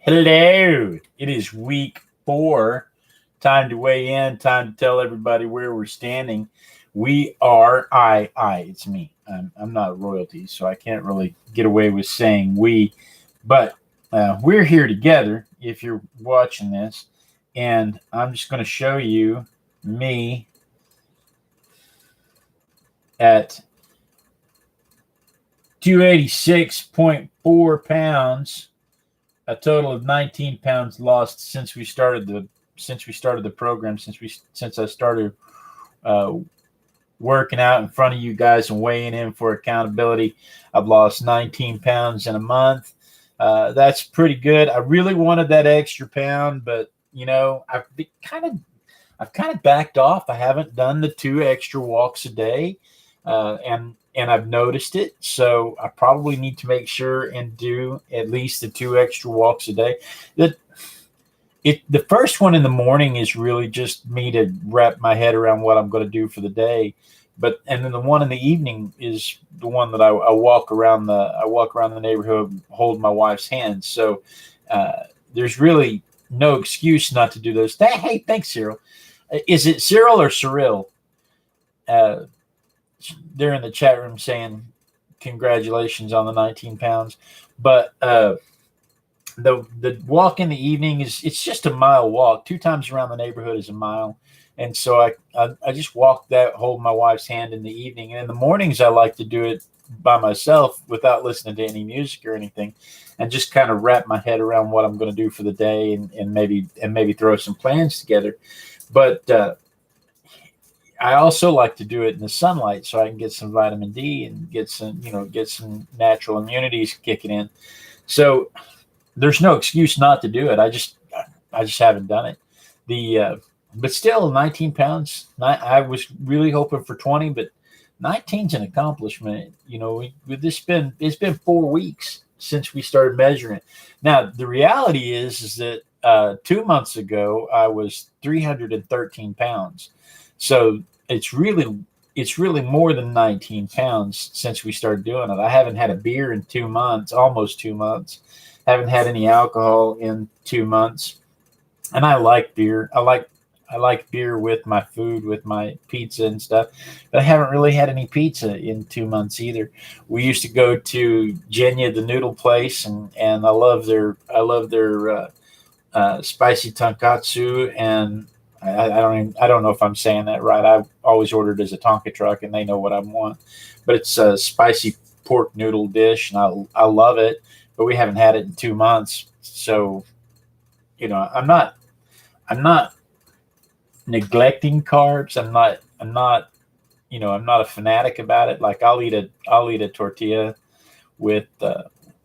Hello. It is week 4. Time to weigh in. Time to tell everybody where we're standing. We are it's me. I'm not royalty, so I can't really get away with saying we. But we're here together. If you're watching this, and I'm just going to show you me at 286.4 pounds, a total of 19 pounds lost since we started the program, since I started uh, working out in front of you guys and weighing in for accountability. I've lost 19 pounds in a month. That's pretty good. I really wanted that extra pound, but I've kind of backed off. I haven't done the 2 extra walks a day, and I've noticed it. So I probably need to make sure and do at least the 2 extra walks a day. That the first one in the morning is really just me to wrap my head around what I'm going to do for the day. And then the one in the evening is the one that I walk around the neighborhood holding my wife's hand. So there's really no excuse not to do those. Hey, thanks, Cyril. Is it Cyril or Cyril? Uh, they're in the chat room saying congratulations on the 19 pounds. But the walk in the evening it's just a mile walk. 2 times around the neighborhood is a mile. And so I just walk that, hold my wife's hand in the evening. And in the mornings, I like to do it by myself without listening to any music or anything, and just kind of wrap my head around what I'm going to do for the day, and maybe throw some plans together. But I also like to do it in the sunlight so I can get some vitamin D and get some natural immunities kicking in. So there's no excuse not to do it. I just haven't done it. But still, 19 pounds. I was really hoping for 20, but 19's an accomplishment. It's been 4 weeks since we started measuring. Now the reality is that 2 months ago I was 313 pounds. So it's really more than 19 pounds since we started doing it. I haven't had a beer in 2 months, almost 2 months. Haven't had any alcohol in 2 months, and I like beer. I like beer with my food, with my pizza and stuff. But I haven't really had any pizza in 2 months either. We used to go to Jenya, the noodle place, and I love their spicy tonkatsu, and I don't know if I'm saying that right. I've always ordered as a Tonka truck, and they know what I want. But it's a spicy pork noodle dish, and I love it. But we haven't had it in 2 months, so I'm not neglecting carbs. I'm not a fanatic about it. Like I'll eat a tortilla with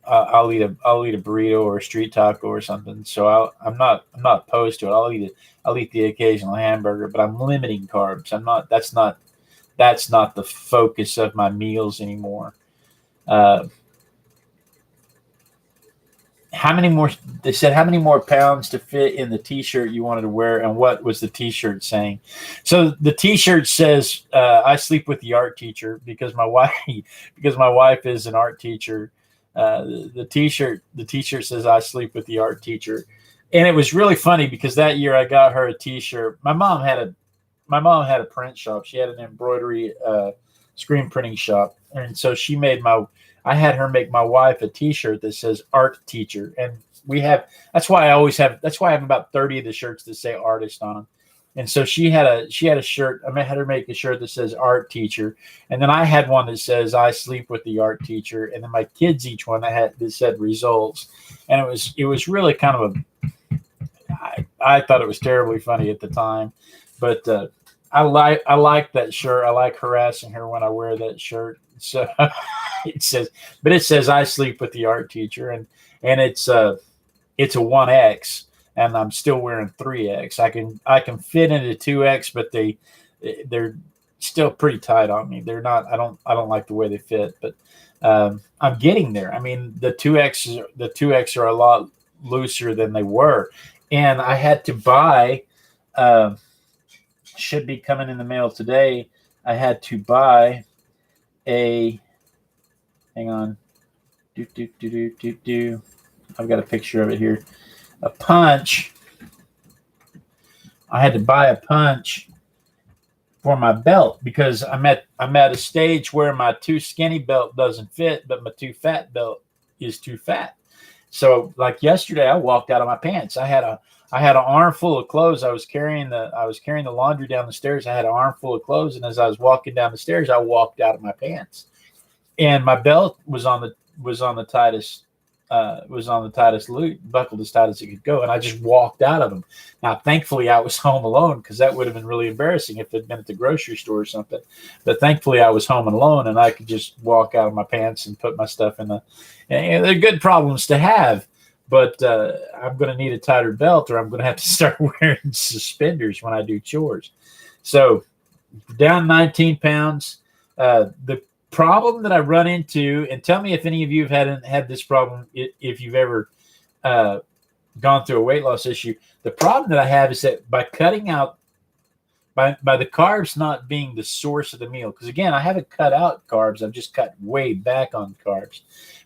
I'll eat a burrito or a street taco or something. So I'm not opposed to it. I'll eat the occasional hamburger, but I'm limiting carbs. I'm not. That's not the focus of my meals anymore. Uh, how many more? They said how many more pounds to fit in the T-shirt you wanted to wear, and what was the T-shirt saying? So the T-shirt says, "I sleep with the art teacher," because my wife because my wife is an art teacher. The T-shirt says, "I sleep with the art teacher," and it was really funny because that year I got her a T-shirt. My mom had a print shop. She had an embroidery screen printing shop, and so she made my. I had her make my wife a T-shirt that says "art teacher," and we have. That's why I always have. That's why I have about 30 of the shirts that say "artist" on them. And so she had a shirt. Had her make a shirt that says "art teacher," and then I had one that says "I sleep with the art teacher," and then my kids each one that said "results," and it was really kind of a. I thought it was terribly funny at the time, but I like that shirt. I like harassing her when I wear that shirt. So it says I sleep with the art teacher, and it's a 1X, and I'm still wearing 3X. I can fit into 2X, but they're still pretty tight on me. They're not. I don't like the way they fit, but I'm getting there. I mean, the 2X are a lot looser than they were, and I had to buy. Uh, should be coming in the mail today. I had to buy a. Hang on. Do do do do do do. I've got a picture of it here. A punch. I had to buy a punch for my belt because I'm at a stage where my too skinny belt doesn't fit, but my too fat belt is too fat. So like yesterday, I walked out of my pants. I had an armful of clothes. I was carrying the laundry down the stairs. I had an armful of clothes, and as I was walking down the stairs, I walked out of my pants, and my belt was on the tightest loop, buckled as tight as it could go, and I just walked out of them. Now, thankfully, I was home alone because that would have been really embarrassing if it had been at the grocery store or something. But thankfully, I was home alone, and I could just walk out of my pants and put my stuff in the. And they're good problems to have, but I'm going to need a tighter belt, or I'm going to have to start wearing suspenders when I do chores. So, down 19 pounds. The problem that I run into, and tell me if any of you have had this problem, if you've ever gone through a weight loss issue. The problem that I have is that by cutting out, by the carbs not being the source of the meal, because again, I haven't cut out carbs, I've just cut way back on carbs.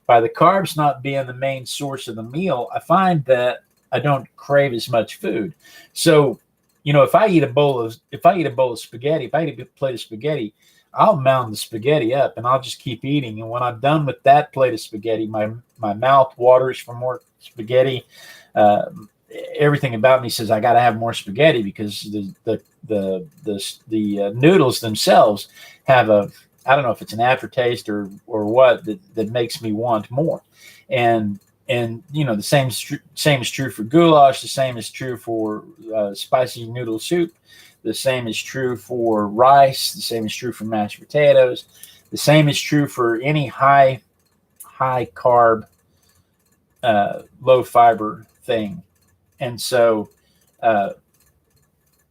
By the carbs not being the main source of the meal, I find that I don't crave as much food. So, if I eat a bowl of spaghetti, if I eat a plate of spaghetti, I'll mound the spaghetti up and I'll just keep eating. And when I'm done with that plate of spaghetti, my mouth waters for more spaghetti. Everything about me says I got to have more spaghetti because the noodles themselves have I don't know if it's an aftertaste or what that makes me want more. And the same is true for goulash. The same is true for spicy noodle soup. The same is true for rice. The same is true for mashed potatoes. The same is true for any high carb, low fiber thing. And so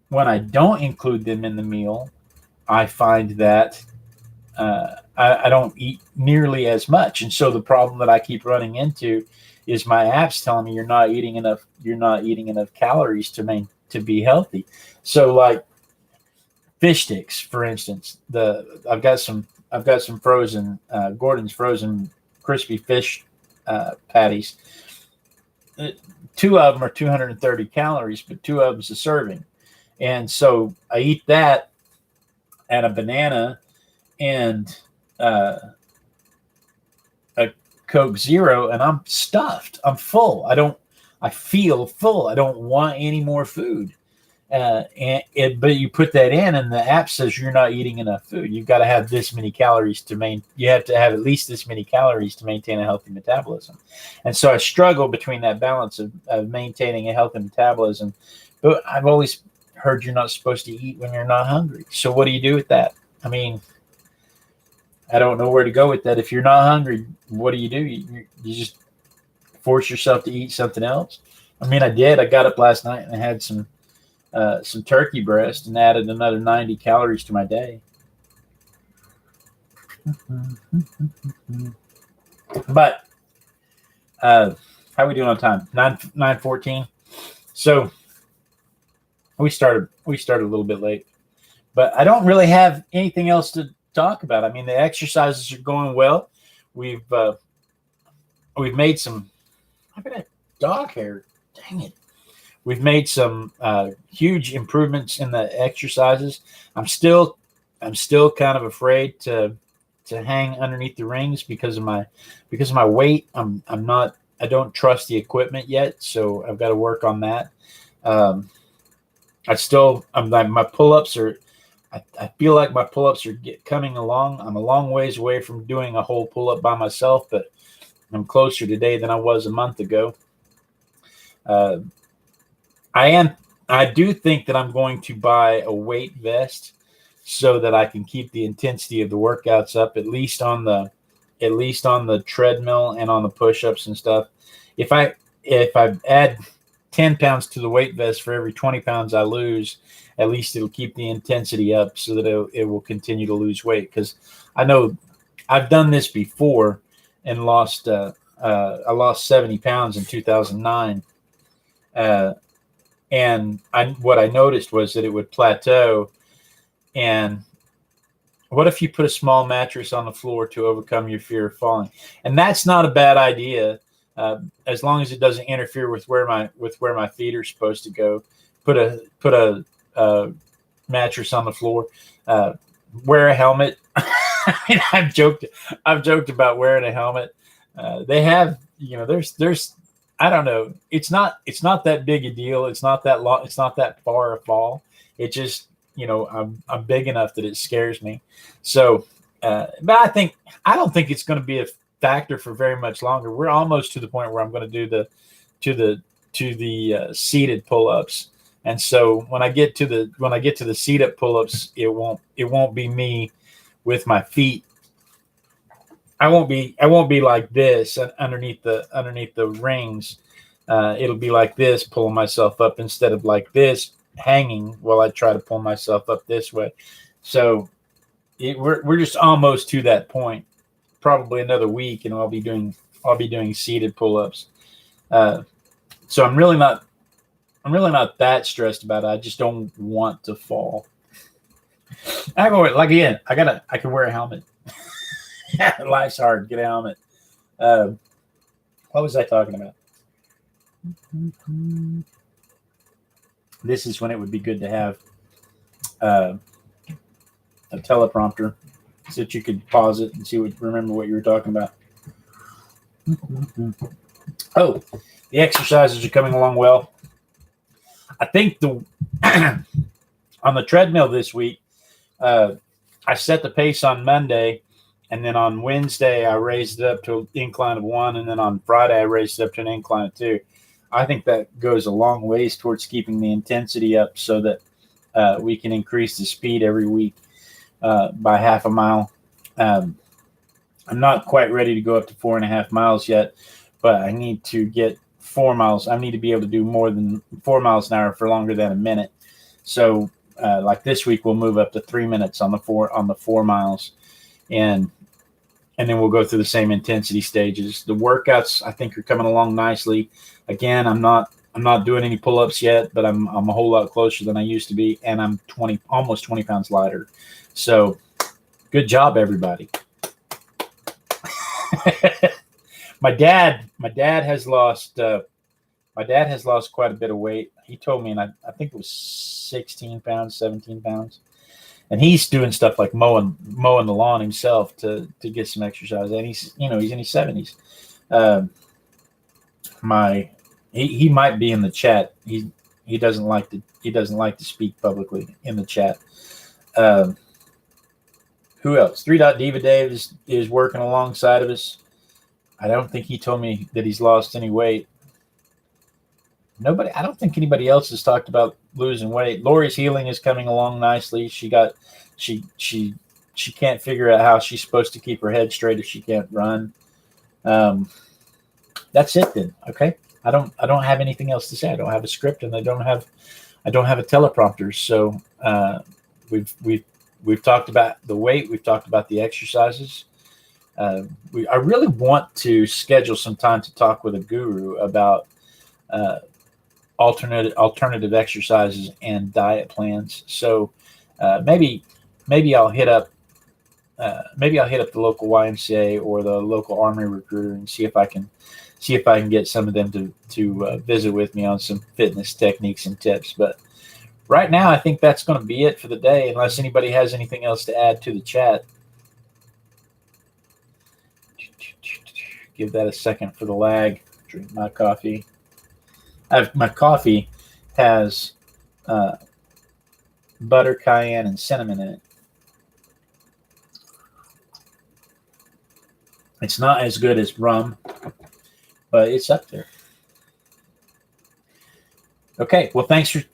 when I don't include them in the meal, I find that I don't eat nearly as much. And so the problem that I keep running into is my app's telling me you're not eating enough calories to be healthy. So like fish sticks, for instance, I've got some frozen Gordon's frozen crispy fish patties. 2 of them are 230 calories, but 2 of them is a serving. And so I eat that and a banana and a Coke Zero, and I'm stuffed. I'm full. I feel full. I don't want any more food. But you put that in, and the app says you're not eating enough food. You've got to have this many calories you have to have at least this many calories to maintain a healthy metabolism. And so I struggle between that balance of maintaining a healthy metabolism. But I've always heard you're not supposed to eat when you're not hungry. So what do you do with that? I mean, I don't know where to go with that. If you're not hungry, what do? You just force yourself to eat something else? I mean, I did. I got up last night and I had some turkey breast and added another 90 calories to my day. But how are we doing on time? 9:14. So we started a little bit late, but I don't really have anything else to talk about. I mean, the exercises are going well. We've made some. I've got dog hair. Dang it. We've made some huge improvements in the exercises. I'm still kind of afraid to hang underneath the rings because of my weight. I don't trust the equipment yet, so I've got to work on that. My pull-ups are. I feel like my pull-ups are coming along. I'm a long ways away from doing a whole pull-up by myself, but I'm closer today than I was a month ago. I do think that I'm going to buy a weight vest so that I can keep the intensity of the workouts up, at least on the treadmill and on the push-ups and stuff. If I add 10 pounds to the weight vest for every 20 pounds I lose, at least it'll keep the intensity up so that it will continue to lose weight. Because I know I've done this before and I lost 70 pounds in 2009. And what I noticed was that it would plateau. And what if you put a small mattress on the floor to overcome your fear of falling? And that's not a bad idea. as long as it doesn't interfere with where my feet are supposed to go. Put a mattress on the floor. Wear a helmet. I mean, I've joked about wearing a helmet. They have, there's I don't know. It's not that big a deal. It's not that long. It's not that far a fall. It just, I'm big enough that it scares me. So, but I don't think it's going to be a factor for very much longer. We're almost to the point where I'm going to do the seated pull-ups. And so when I get to the seat up pull-ups, it won't be me with my feet. I won't be like this underneath the rings. It'll be like this, pulling myself up instead of like this, hanging while I try to pull myself up this way. So we're just almost to that point. Probably another week, and I'll be doing seated pull-ups. So I'm really not that stressed about it. I just don't want to fall. I can wear a helmet. Life's hard. Get a helmet. What was I talking about? This is when it would be good to have a teleprompter so that you could pause it and remember what you were talking about. Oh, the exercises are coming along well. I think on the treadmill this week, I set the pace on Monday, and then on Wednesday I raised it up to an incline of 1, and then on Friday I raised it up to an incline of 2. I think that goes a long ways towards keeping the intensity up so that we can increase the speed every week by half a mile. I'm not quite ready to go up to 4.5 miles yet, but I need to get 4 miles. I need to be able to do more than 4 miles an hour for longer than a minute. So like this week, we'll move up to 3 minutes on the 4 miles, and then we'll go through the same intensity stages. The workouts, I think, are coming along nicely. Again, I'm not doing any pull-ups yet, but I'm a whole lot closer than I used to be, and I'm almost 20 pounds lighter. So good job, everybody. My dad has lost quite a bit of weight. He told me, and I think it was 16 pounds, 17 pounds. And he's doing stuff like mowing the lawn himself to get some exercise. And he's in his 70s. He might be in the chat. He doesn't like to speak publicly in the chat. Who else? 3 Diva Dave is working alongside of us. I don't think he told me that he's lost any weight. I don't think anybody else has talked about losing weight. Lori's healing is coming along nicely. She can't figure out how she's supposed to keep her head straight if she can't run. That's it then. Okay. I don't have anything else to say. I don't have a script, and I don't have a teleprompter. So we've talked about the weight. We've talked about the exercises. I really want to schedule some time to talk with a guru about alternative exercises and diet plans. So maybe I'll hit up the local YMCA or the local Army recruiter and see if I can get some of them to visit with me on some fitness techniques and tips. But right now, I think that's going to be it for the day, unless anybody has anything else to add to the chat. Give that a second for the lag. Drink my coffee. My coffee has butter, cayenne, and cinnamon in it. It's not as good as rum, but it's up there. Okay, well, thanks for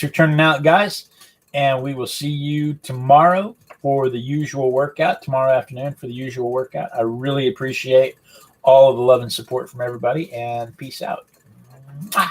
turning out, guys, and we will see you tomorrow for the usual workout. Tomorrow afternoon for the usual workout. I really appreciate all of the love and support from everybody, and peace out. Mwah.